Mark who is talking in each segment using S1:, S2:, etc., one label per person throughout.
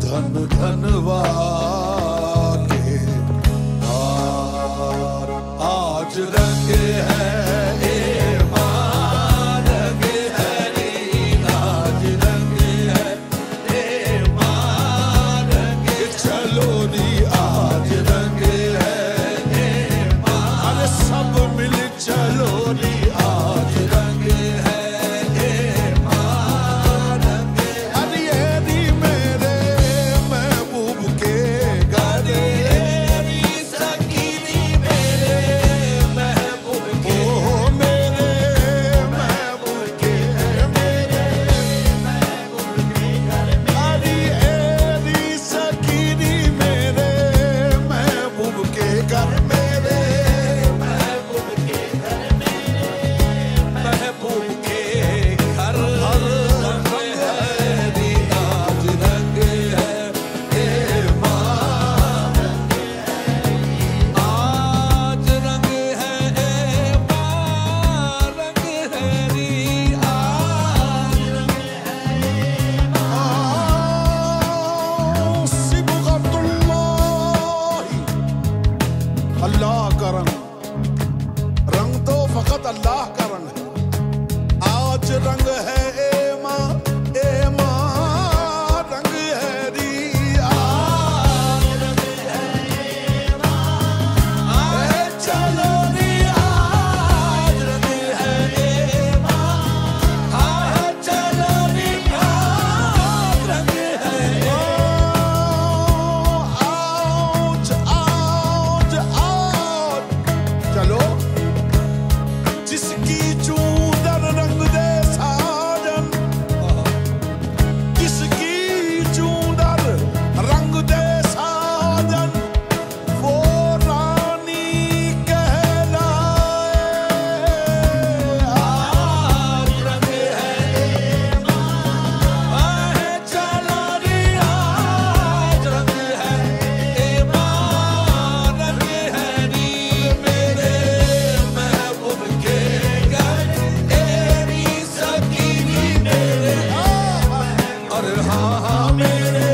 S1: धन धनवा के हार आज रंग है अल्लाह का रंग तो फकत अल्लाह का रंग है। आज रंग है एमा एमा रंग है रिया रंग है एमा चलो रिया रंग है एमा चलो रिया रंग है चलो जिसकी चूदर रंग दे साजन, जिसकी चूदर रंग दे साजन वो रानी कहलाए। आज रंग है चलो रे आज रंग है रंग है मेरे महबूब के घर एरी सकीनी मेरे और हाँ मेरे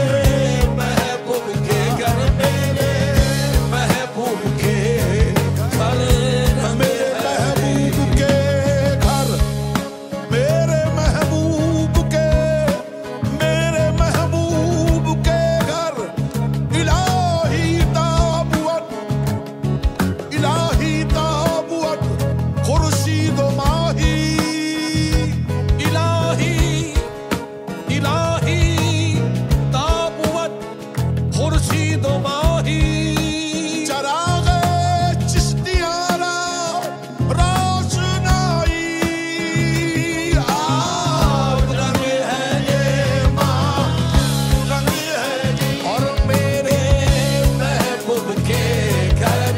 S1: महबूब के घर मेरे महबूब के घर मेरे महबूब के घर मेरे महबूब के मेरे महबूब के घर इलाही ताबूत खुर्शीद माही इलाही इलाही ताबूत खुर्शीद माही चरागे चिश्तियारा रोशनाई। आज रंग है ये माँ रंग है और मेरे महबूब के घर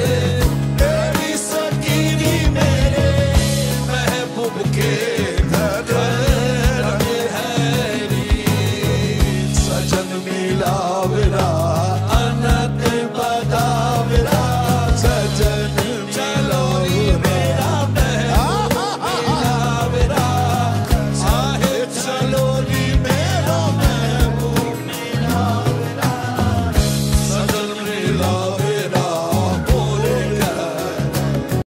S1: तेरी सकीनी मेरे महबूब के घर रंग है सजन मिला विरा